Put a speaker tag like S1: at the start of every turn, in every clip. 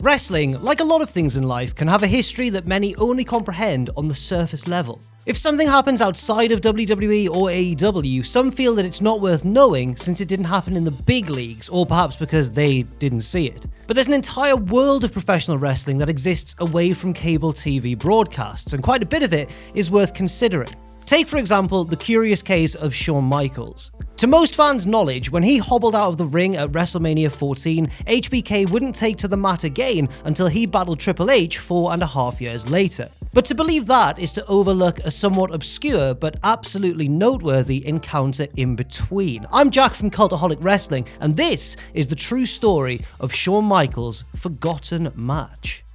S1: Wrestling, like a lot of things in life, can have a history that many only comprehend on the surface level. If something happens outside of WWE or AEW, some feel that it's not worth knowing since it didn't happen in the big leagues, or perhaps because they didn't see it. But there's an entire world of professional wrestling that exists away from cable TV broadcasts, and quite a bit of it is worth considering. Take, for example, the curious case of Shawn Michaels. To most fans' knowledge, when he hobbled out of the ring at WrestleMania 14, HBK wouldn't take to the mat again until he battled Triple H 4.5 years later. But to believe that is to overlook a somewhat obscure but absolutely noteworthy encounter in between. I'm Jack from Cultaholic Wrestling, and this is the true story of Shawn Michaels' forgotten match.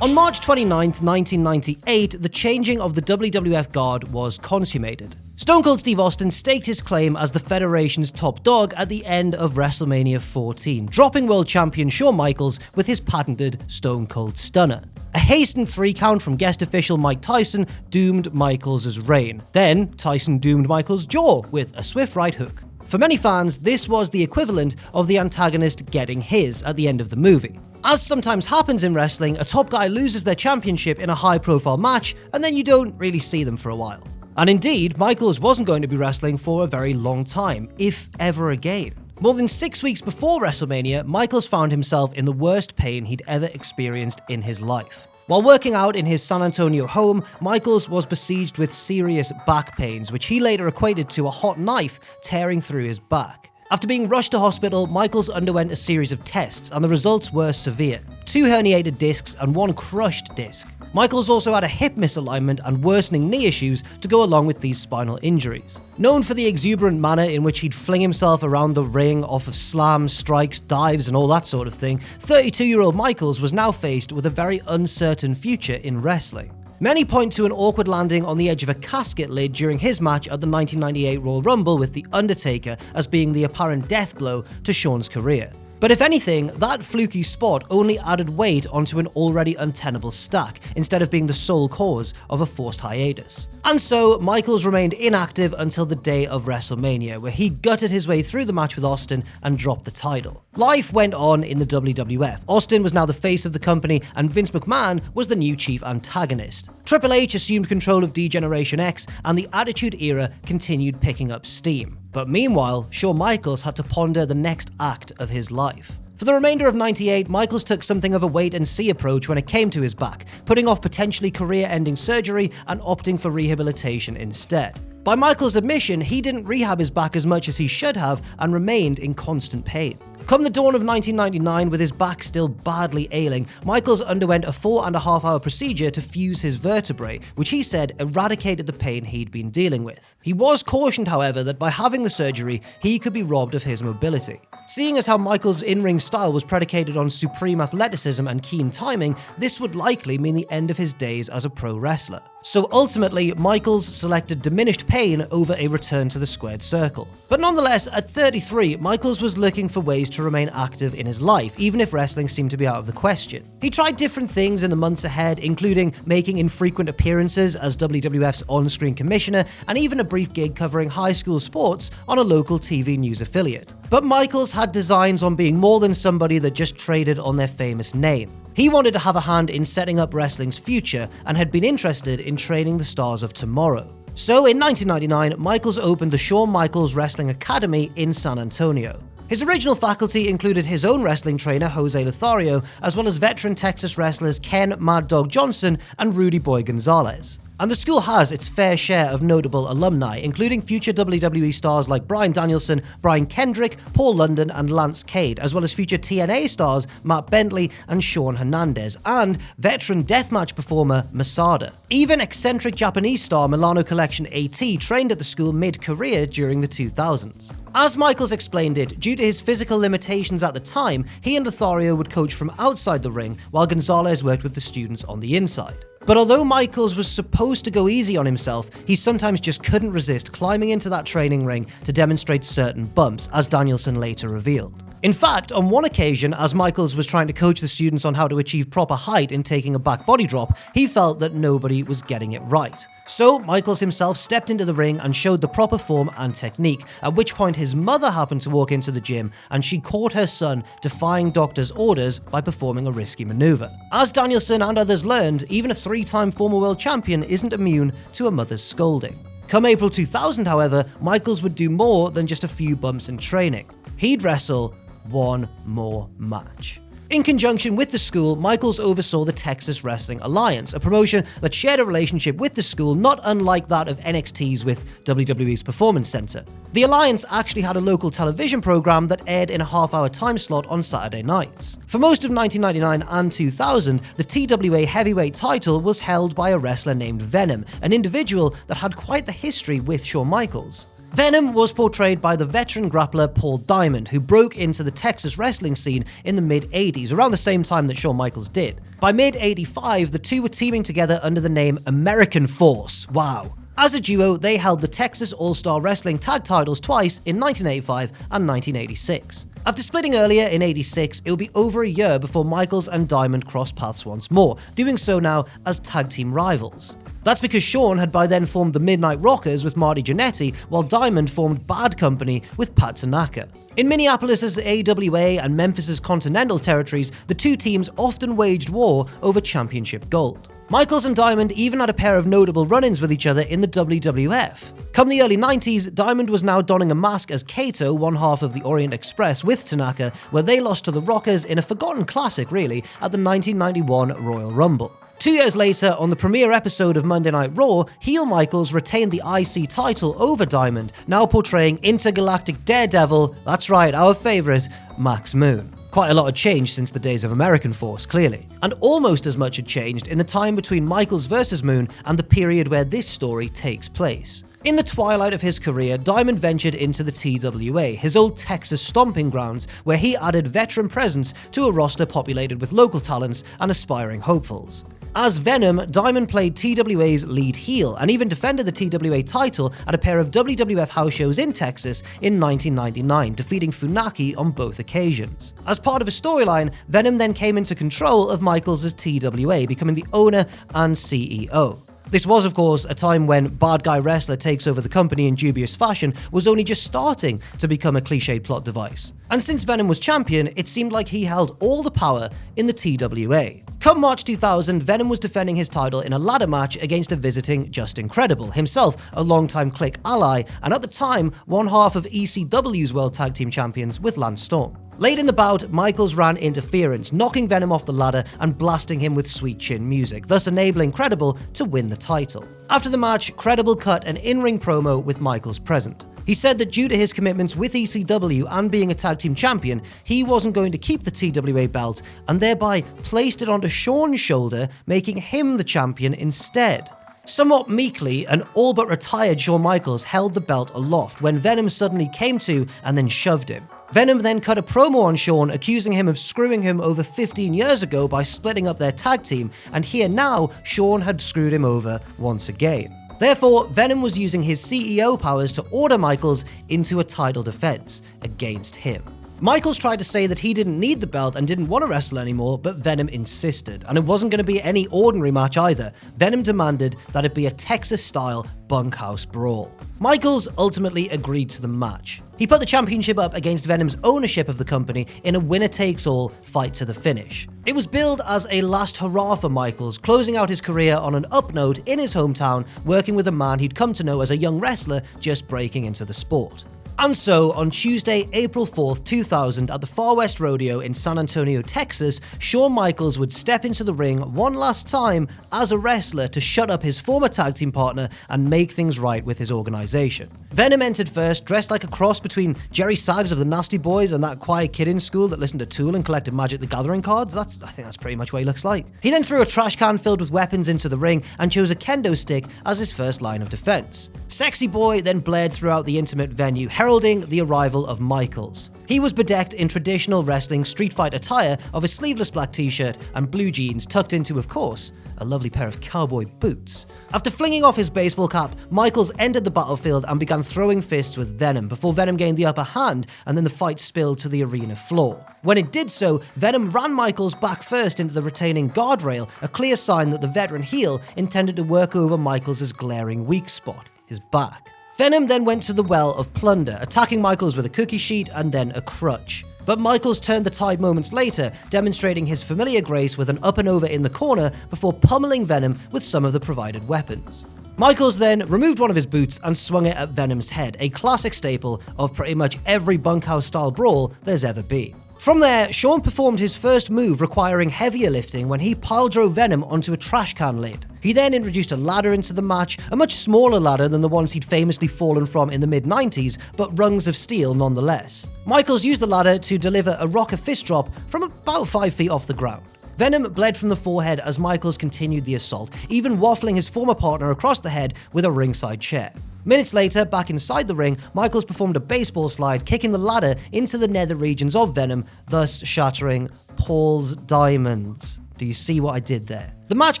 S1: On March 29, 1998, the changing of the WWF Guard was consummated. Stone Cold Steve Austin staked his claim as the Federation's top dog at the end of WrestleMania 14, dropping world champion Shawn Michaels with his patented Stone Cold Stunner. A hastened 3 count from guest official Mike Tyson doomed Michaels' reign. Then, Tyson doomed Michaels' jaw with a swift right hook. For many fans, this was the equivalent of the antagonist getting his at the end of the movie. As sometimes happens in wrestling, a top guy loses their championship in a high-profile match, and then you don't really see them for a while. And indeed, Michaels wasn't going to be wrestling for a very long time, if ever again. More than 6 weeks before WrestleMania, Michaels found himself in the worst pain he'd ever experienced in his life. While working out in his San Antonio home, Michaels was besieged with serious back pains, which he later equated to a hot knife tearing through his back. After being rushed to hospital, Michaels underwent a series of tests, and the results were severe. 2 herniated discs and 1 crushed disc. Michaels also had a hip misalignment and worsening knee issues to go along with these spinal injuries. Known for the exuberant manner in which he'd fling himself around the ring off of slams, strikes, dives and all that sort of thing, 32-year-old Michaels was now faced with a very uncertain future in wrestling. Many point to an awkward landing on the edge of a casket lid during his match at the 1998 Royal Rumble with The Undertaker as being the apparent death blow to Shawn's career. But if anything, that fluky spot only added weight onto an already untenable stack, instead of being the sole cause of a forced hiatus. And so, Michaels remained inactive until the day of WrestleMania, where he gutted his way through the match with Austin and dropped the title. Life went on in the WWF. Austin was now the face of the company, and Vince McMahon was the new chief antagonist. Triple H assumed control of D-Generation X, and the Attitude Era continued picking up steam. But meanwhile, Shawn Michaels had to ponder the next act of his life. For the remainder of '98, Michaels took something of a wait-and-see approach when it came to his back, putting off potentially career-ending surgery and opting for rehabilitation instead. By Michaels' admission, he didn't rehab his back as much as he should have and remained in constant pain. Come the dawn of 1999, with his back still badly ailing, Michaels underwent a 4.5-hour procedure to fuse his vertebrae, which he said eradicated the pain he'd been dealing with. He was cautioned, however, that by having the surgery, he could be robbed of his mobility. Seeing as how Michaels' in-ring style was predicated on supreme athleticism and keen timing, this would likely mean the end of his days as a pro wrestler. So ultimately, Michaels selected diminished pain over a return to the squared circle. But nonetheless, at 33, Michaels was looking for ways to remain active in his life, even if wrestling seemed to be out of the question. He tried different things in the months ahead, including making infrequent appearances as WWF's on-screen commissioner, and even a brief gig covering high school sports on a local TV news affiliate. But Michaels had designs on being more than somebody that just traded on their famous name. He wanted to have a hand in setting up wrestling's future and had been interested in training the stars of tomorrow. So in 1999, Michaels opened the Shawn Michaels Wrestling Academy in San Antonio. His original faculty included his own wrestling trainer, Jose Lothario, as well as veteran Texas wrestlers Ken Mad Dog Johnson and Rudy Boy Gonzalez. And the school has its fair share of notable alumni, including future WWE stars like Bryan Danielson, Brian Kendrick, Paul London, and Lance Cade, as well as future TNA stars Matt Bentley and Sean Hernandez, and veteran deathmatch performer Masada. Even eccentric Japanese star Milano Collection AT trained at the school mid-career during the 2000s. As Michaels explained it, due to his physical limitations at the time, he and Lothario would coach from outside the ring, while Gonzalez worked with the students on the inside. But although Michaels was supposed to go easy on himself, he sometimes just couldn't resist climbing into that training ring to demonstrate certain bumps, as Danielson later revealed. In fact, on one occasion, as Michaels was trying to coach the students on how to achieve proper height in taking a back body drop, he felt that nobody was getting it right. So Michaels himself stepped into the ring and showed the proper form and technique, at which point his mother happened to walk into the gym and she caught her son defying doctor's orders by performing a risky maneuver. As Danielson and others learned, even a 3-time former world champion isn't immune to a mother's scolding. Come April 2000, however, Michaels would do more than just a few bumps in training. He'd wrestle one more match. In conjunction with the school, Michaels oversaw the Texas Wrestling Alliance, a promotion that shared a relationship with the school not unlike that of NXT's with WWE's Performance Center. The Alliance actually had a local television program that aired in a half-hour time slot on Saturday nights. For most of 1999 and 2000, the TWA heavyweight title was held by a wrestler named Venom, an individual that had quite the history with Shawn Michaels. Venom was portrayed by the veteran grappler Paul Diamond, who broke into the Texas wrestling scene in the mid-80s, around the same time that Shawn Michaels did. By mid-85, the two were teaming together under the name American Force. Wow. As a duo, they held the Texas All-Star Wrestling tag titles twice in 1985 and 1986. After splitting earlier in 86, it would be over a year before Michaels and Diamond crossed paths once more, doing so now as tag team rivals. That's because Shawn had by then formed the Midnight Rockers with Marty Jannetty, while Diamond formed Bad Company with Pat Tanaka. In Minneapolis' AWA and Memphis' Continental territories, the two teams often waged war over championship gold. Michaels and Diamond even had a pair of notable run-ins with each other in the WWF. Come the early 90s, Diamond was now donning a mask as Kato, one half of the Orient Express, with Tanaka, where they lost to the Rockers in a forgotten classic, really, at the 1991 Royal Rumble. 2 years later, on the premiere episode of Monday Night Raw, heel Michaels retained the IC title over Diamond, now portraying intergalactic daredevil, that's right, our favourite, Max Moon. Quite a lot had changed since the days of American Force, clearly. And almost as much had changed in the time between Michaels vs. Moon and the period where this story takes place. In the twilight of his career, Diamond ventured into the TWA, his old Texas stomping grounds, where he added veteran presence to a roster populated with local talents and aspiring hopefuls. As Venom, Diamond played TWA's lead heel and even defended the TWA title at a pair of WWF house shows in Texas in 1999, defeating Funaki on both occasions. As part of a storyline, Venom then came into control of Michaels' TWA, becoming the owner and CEO. This was, of course, a time when bad guy wrestler takes over the company in dubious fashion was only just starting to become a cliched plot device. And since Venom was champion, it seemed like he held all the power in the TWA. Come March 2000, Venom was defending his title in a ladder match against a visiting Just Incredible, himself a longtime Kliq ally, and at the time, one half of ECW's World Tag Team Champions with Lance Storm. Late in the bout, Michaels ran interference, knocking Venom off the ladder and blasting him with sweet chin music, thus enabling Credible to win the title. After the match, Credible cut an in-ring promo with Michaels present. He said that due to his commitments with ECW and being a tag team champion, he wasn't going to keep the TWA belt and thereby placed it onto Shawn's shoulder, making him the champion instead. Somewhat meekly, an all but retired Shawn Michaels held the belt aloft when Venom suddenly came to and then shoved him. Venom then cut a promo on Shawn, accusing him of screwing him over 15 years ago by splitting up their tag team, and here now, Shawn had screwed him over once again. Therefore, Venom was using his CEO powers to order Michaels into a title defense against him. Michaels tried to say that he didn't need the belt and didn't want to wrestle anymore, but Venom insisted, and it wasn't going to be any ordinary match either. Venom demanded that it be a Texas-style bunkhouse brawl. Michaels ultimately agreed to the match. He put the championship up against Venom's ownership of the company in a winner-takes-all fight to the finish. It was billed as a last hurrah for Michaels, closing out his career on an up note in his hometown, working with a man he'd come to know as a young wrestler just breaking into the sport. And so, on Tuesday, April 4th, 2000, at the Far West Rodeo in San Antonio, Texas, Shawn Michaels would step into the ring one last time as a wrestler to shut up his former tag team partner and make things right with his organization. Venom entered first, dressed like a cross between Jerry Saggs of the Nasty Boys and that quiet kid in school that listened to Tool and collected Magic the Gathering cards. I think that's pretty much what he looks like. He then threw a trash can filled with weapons into the ring and chose a kendo stick as his first line of defense. Sexy Boy then blared throughout the intimate venue, heralding the arrival of Michaels. He was bedecked in traditional wrestling street fight attire of a sleeveless black t-shirt and blue jeans tucked into, of course, a lovely pair of cowboy boots. After flinging off his baseball cap, Michaels entered the battlefield and began throwing fists with Venom before Venom gained the upper hand and then the fight spilled to the arena floor. When it did so, Venom ran Michaels back first into the retaining guardrail, a clear sign that the veteran heel intended to work over Michaels' glaring weak spot, his back. Venom then went to the Well of Plunder, attacking Michaels with a cookie sheet and then a crutch. But Michaels turned the tide moments later, demonstrating his familiar grace with an up and over in the corner before pummeling Venom with some of the provided weapons. Michaels then removed one of his boots and swung it at Venom's head, a classic staple of pretty much every bunkhouse-style brawl there's ever been. From there, Shawn performed his first move requiring heavier lifting when he pile-drove Venom onto a trash can lid. He then introduced a ladder into the match, a much smaller ladder than the ones he'd famously fallen from in the mid-90s, but rungs of steel nonetheless. Michaels used the ladder to deliver a rocker fist drop from about 5 feet off the ground. Venom bled from the forehead as Michaels continued the assault, even waffling his former partner across the head with a ringside chair. Minutes later, back inside the ring, Michaels performed a baseball slide, kicking the ladder into the nether regions of Venom, thus shattering Paul's diamonds. Do you see what I did there? The match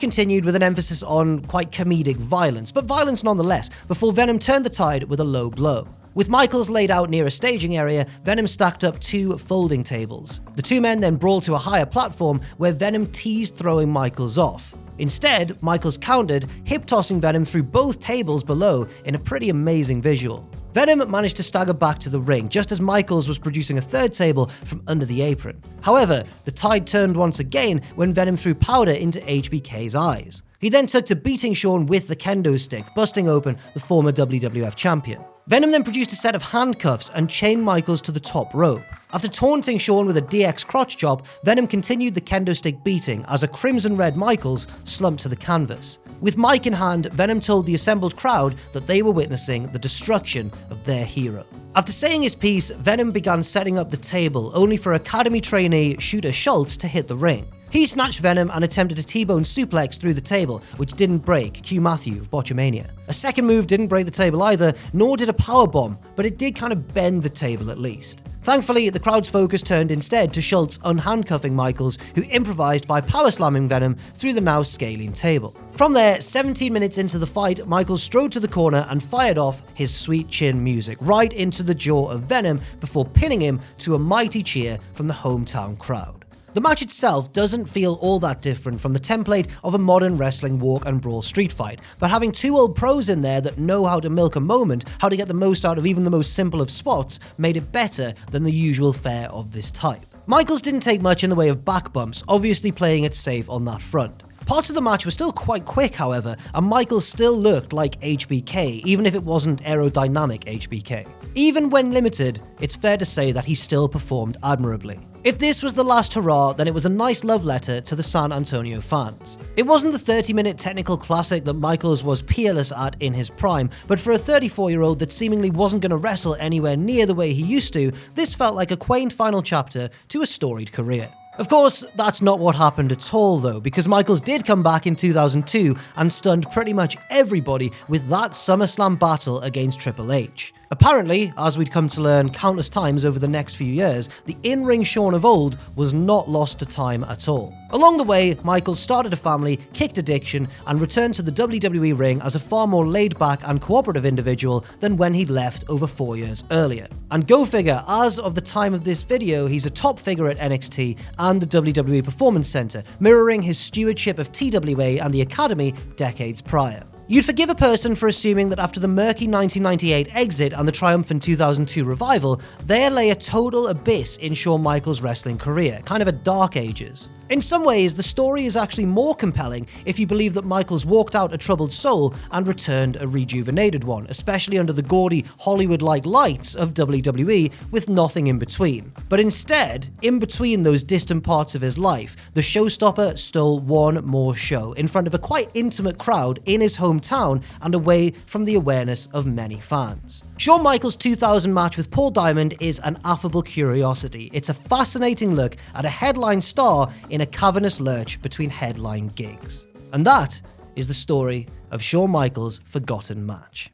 S1: continued with an emphasis on quite comedic violence, but violence nonetheless, before Venom turned the tide with a low blow. With Michaels laid out near a staging area, Venom stacked up 2 folding tables. The two men then brawled to a higher platform where Venom teased throwing Michaels off. Instead, Michaels countered, hip-tossing Venom through both tables below in a pretty amazing visual. Venom managed to stagger back to the ring just as Michaels was producing a third table from under the apron. However, the tide turned once again when Venom threw powder into HBK's eyes. He then took to beating Shawn with the kendo stick, busting open the former WWF champion. Venom then produced a set of handcuffs and chained Michaels to the top rope. After taunting Shawn with a DX crotch chop, Venom continued the kendo stick beating as a crimson-red Michaels slumped to the canvas. With mic in hand, Venom told the assembled crowd that they were witnessing the destruction of their hero. After saying his piece, Venom began setting up the table, only for Academy trainee Shooter Schultz to hit the ring. He snatched Venom and attempted a T-bone suplex through the table, which didn't break, cue Matthew of Botchamania. A second move didn't break the table either, nor did a powerbomb, but it did kind of bend the table at least. Thankfully, the crowd's focus turned instead to Schultz unhandcuffing Michaels, who improvised by power slamming Venom through the now scaling table. From there, 17 minutes into the fight, Michaels strode to the corner and fired off his sweet chin music right into the jaw of Venom before pinning him to a mighty cheer from the hometown crowd. The match itself doesn't feel all that different from the template of a modern wrestling walk and brawl street fight, but having 2 old pros in there that know how to milk a moment, how to get the most out of even the most simple of spots, made it better than the usual fare of this type. Michaels didn't take much in the way of back bumps, obviously playing it safe on that front. Parts of the match were still quite quick, however, and Michaels still looked like HBK, even if it wasn't aerodynamic HBK. Even when limited, it's fair to say that he still performed admirably. If this was the last hurrah, then it was a nice love letter to the San Antonio fans. It wasn't the 30-minute technical classic that Michaels was peerless at in his prime, but for a 34-year-old that seemingly wasn't going to wrestle anywhere near the way he used to, this felt like a quaint final chapter to a storied career. Of course, that's not what happened at all though, because Michaels did come back in 2002 and stunned pretty much everybody with that SummerSlam battle against Triple H. Apparently, as we'd come to learn countless times over the next few years, the in-ring Shawn of old was not lost to time at all. Along the way, Michaels started a family, kicked addiction, and returned to the WWE ring as a far more laid-back and cooperative individual than when he'd left over 4 years earlier. And go figure, as of the time of this video, he's a top figure at NXT and the WWE Performance Center, mirroring his stewardship of TWA and the Academy decades prior. You'd forgive a person for assuming that after the murky 1998 exit and the triumphant 2002 revival, there lay a total abyss in Shawn Michaels' wrestling career, kind of a dark ages. In some ways, the story is actually more compelling if you believe that Michaels walked out a troubled soul and returned a rejuvenated one, especially under the gaudy Hollywood-like lights of WWE with nothing in between. But instead, in between those distant parts of his life, the showstopper stole one more show in front of a quite intimate crowd in his hometown and away from the awareness of many fans. Shawn Michaels' 2000 match with Paul Diamond is an affable curiosity. It's a fascinating look at a headline star in a cavernous lurch between headline gigs. And that is the story of Shawn Michaels' forgotten match.